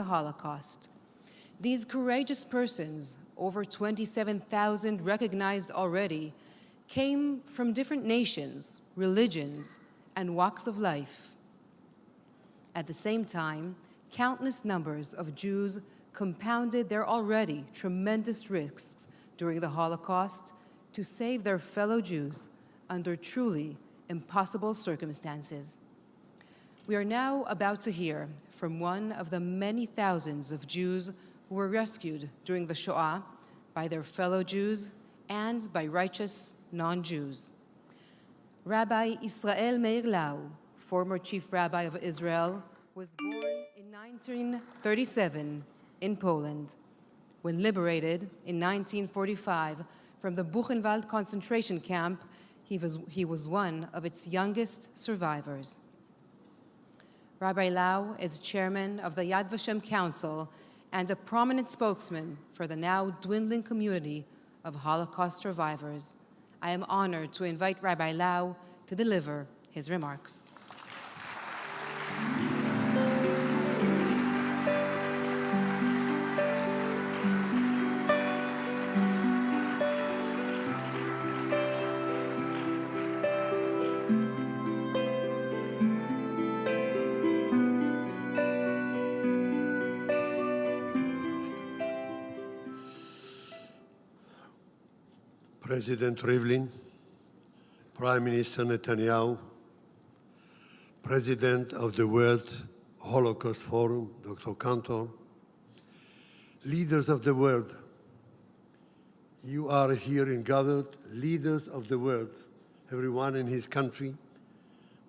the Holocaust. These courageous persons, over 27,000 recognized already, came from different nations, religions, and walks of life. At the same time, countless numbers of Jews compounded their already tremendous risks during the Holocaust to save their fellow Jews under truly impossible circumstances. We are now about to hear from one of the many thousands of Jews who were rescued during the Shoah by their fellow Jews and by righteous non-Jews. Rabbi Israel Meir Lau, former Chief Rabbi of Israel, was born in 1937 in Poland. When liberated in 1945 from the Buchenwald concentration camp, he was one of its youngest survivors. Rabbi Lau is chairman of the Yad Vashem Council and a prominent spokesman for the now dwindling community of Holocaust survivors. I am honored to invite Rabbi Lau to deliver his remarks. President Rivlin, Prime Minister Netanyahu, President of the World Holocaust Forum, Dr. Cantor, leaders of the world, you are here in gathered, leaders of the world, everyone in his country.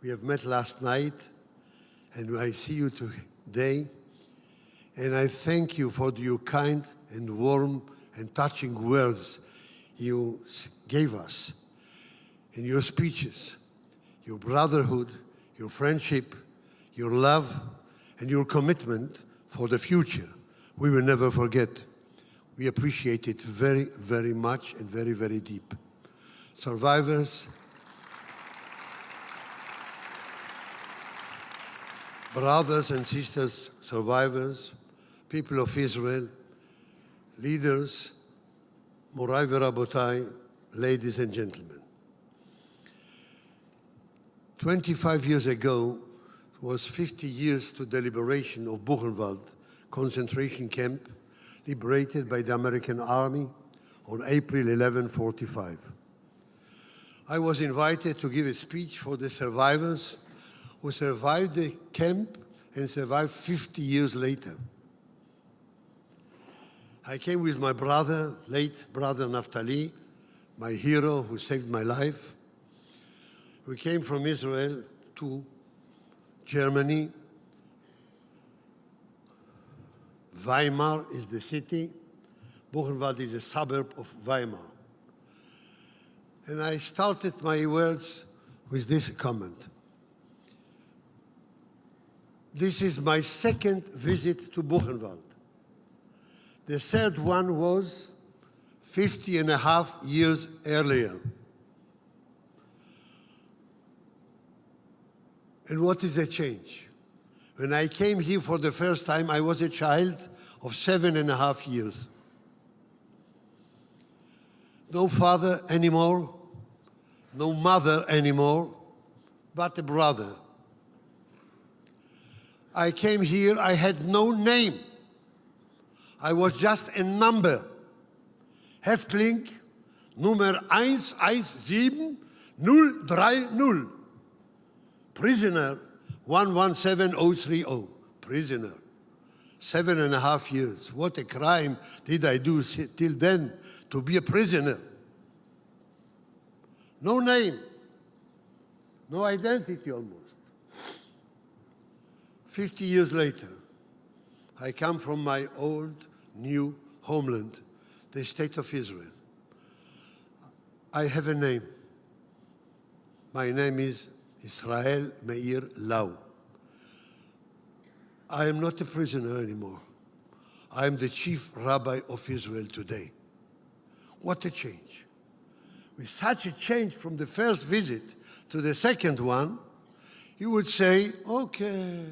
We have met last night, and I see you today, and I thank you for your kind and warm and touching words you gave us in your speeches, your brotherhood, your friendship, your love, and your commitment for the future. We will never forget. We appreciate it very, very much and very, very deep. Survivors, brothers and sisters, survivors, people of Israel, leaders, Morai v'Rabotai, ladies and gentlemen. 25 years ago was 50 years to the liberation of Buchenwald concentration camp, liberated by the American Army on April 11, 1945. I was invited to give a speech for the survivors who survived the camp and survived 50 years later. I came with my brother, late brother Naftali, my hero who saved my life. We came from Israel to Germany. Weimar is the city. Buchenwald is a suburb of Weimar. And I started my words with this comment. This is my second visit to Buchenwald. The third one was 50.5 years earlier. And what is the change? When I came here for the first time, I was a child of 7.5 years. No father anymore, no mother anymore, but a brother. I came here, I had no name. I was just a number. Häftling Nummer 117030. Prisoner 117030. Prisoner. 7.5 years. What a crime did I do till then to be a prisoner? No name. No identity almost. 50 years later, I come from my old, new homeland, the state of Israel. I have a name. My name is Israel Meir Lau. I am not a prisoner anymore. I am the chief rabbi of Israel today. What a change. With such a change from the first visit to the second one, you would say, okay,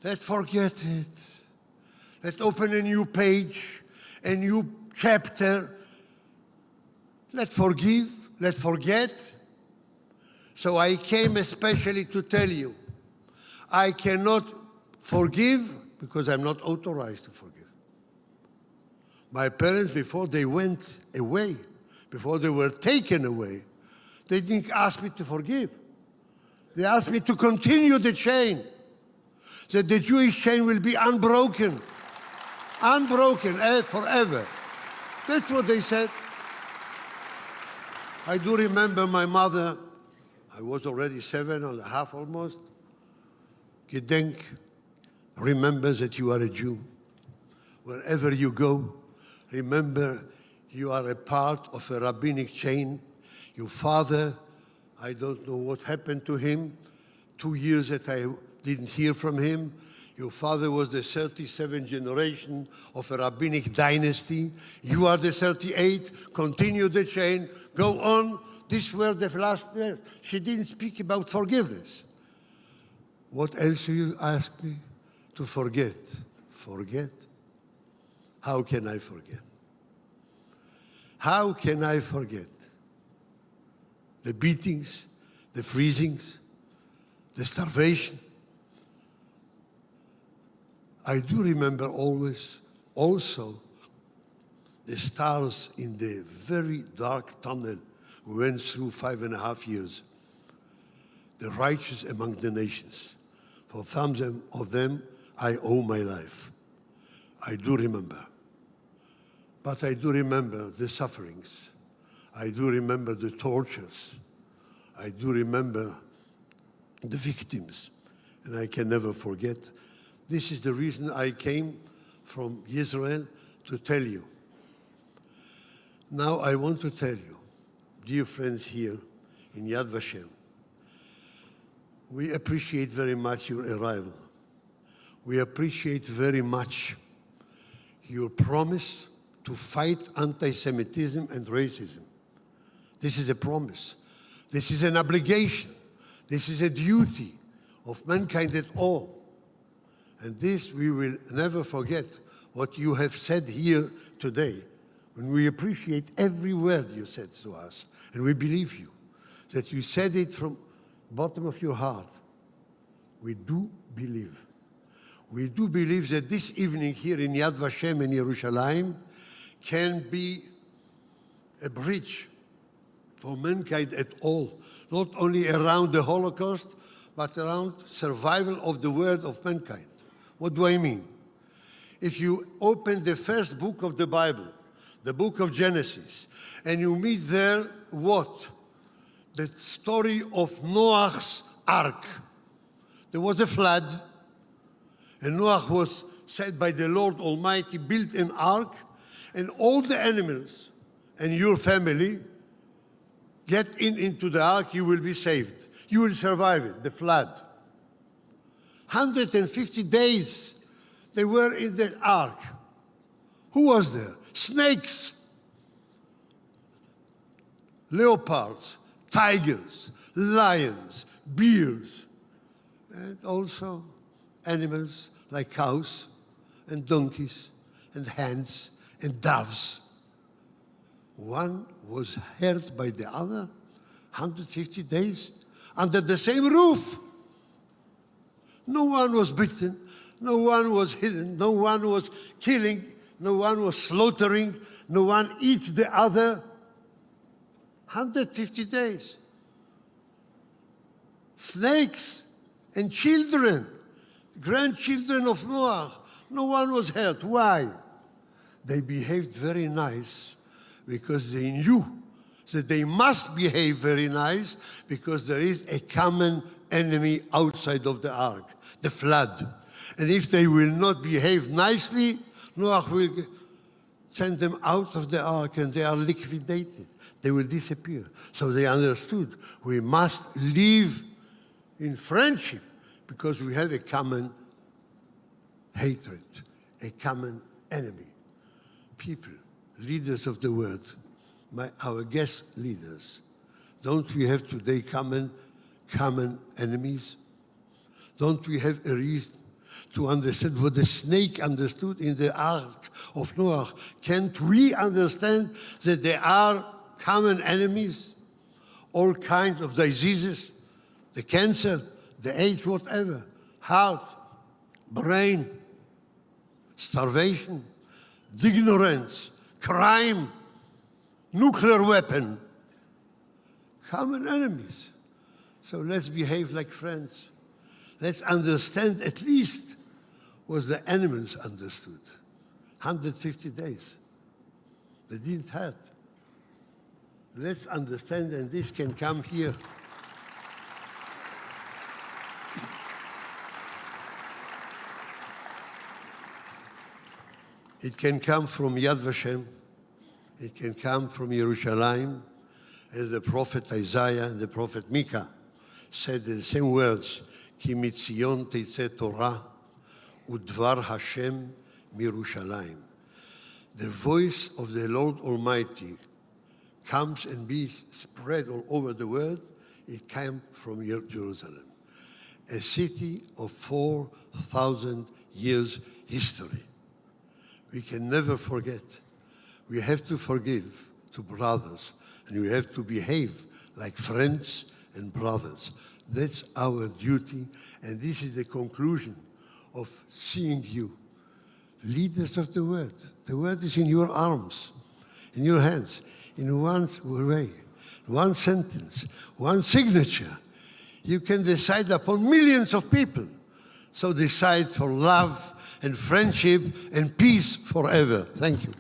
let's forget it. Let's open a new page, a new chapter. Let's forgive, let's forget. So I came especially to tell you, I cannot forgive because I'm not authorized to forgive. My parents, before they went away, before they were taken away, they didn't ask me to forgive. They asked me to continue the chain, that the Jewish chain will be unbroken, unbroken forever. That's what they said. I do remember my mother, I was already 7.5 almost. Gedenk, remember that you are a Jew. Wherever you go, remember you are a part of a rabbinic chain. Your father, I don't know what happened to him. 2 years that I didn't hear from him. Your father was the 37th generation of a rabbinic dynasty. You are the 38th. Continue the chain. Go on. These were the last words. She didn't speak about forgiveness. What else do you ask me? To forget. Forget? How can I forget? How can I forget? The beatings, the freezings, the starvation. I do remember always also the stars in the very dark tunnel we went through 5.5 years. The righteous among the nations. For some of them, I owe my life. I do remember. But I do remember the sufferings. I do remember the tortures. I do remember the victims. And I can never forget. This is the reason I came from Israel to tell you. Now I want to tell you, dear friends here in Yad Vashem, we appreciate very much your arrival. We appreciate very much your promise to fight anti-Semitism and racism. This is a promise. This is an obligation. This is a duty of mankind at all. And this we will never forget what you have said here today. When we appreciate every word you said to us, and we believe you, that you said it from bottom of your heart. We do believe. We do believe that this evening here in Yad Vashem in Yerushalayim can be a bridge for mankind at all, not only around the Holocaust, but around survival of the world of mankind. What do I mean? If you open the first book of the Bible, the book of Genesis, and you meet there what? The story of Noah's ark. There was a flood, and Noah was said by the Lord Almighty, build an ark, and all the animals and your family get into the ark, you will be saved. You will survive it, the flood. 150 days they were in the ark. Who was there? Snakes, leopards, tigers, lions, bears, and also animals like cows and donkeys and hens and doves. One was hurt by the other, 150 days, under the same roof. No one was bitten, no one was hidden, no one was killing, no one was slaughtering, no one eats the other. 150 days. Snakes and children, grandchildren of Noah, no one was hurt. Why? They behaved very nice because they knew that they must behave very nice because there is a common enemy outside of the ark, the flood. And if they will not behave nicely, Noah will send them out of the ark and they are liquidated. They will disappear. So they understood we must live in friendship because we have a common hatred, a common enemy. People, leaders of the world, our guest leaders, don't we have today common enemies? Don't we have a reason to understand what the snake understood in the Ark of Noah. Can't we understand that there are common enemies? All kinds of diseases, the cancer, the AIDS, whatever, heart, brain, starvation, ignorance, crime, nuclear weapon, common enemies. So let's behave like friends. Let's understand at least what the enemies understood. 150 days. They didn't have. Let's understand, and this can come here. It can come from Yad Vashem. It can come from Yerushalayim, as the prophet Isaiah and the prophet Micah said the same words, Ki mitzion teitzeh Torah, udvar Hashem mirushalayim. The voice of the Lord Almighty comes and be spread all over the world. It came from Jerusalem, a city of 4,000 years history. We can never forget. We have to forgive to brothers, and we have to behave like friends and brothers. That's our duty, and this is the conclusion of seeing you. Leaders of the world. The world is in your arms, in your hands, in one way, one sentence, one signature. You can decide upon millions of people. So decide for love and friendship and peace forever. Thank you.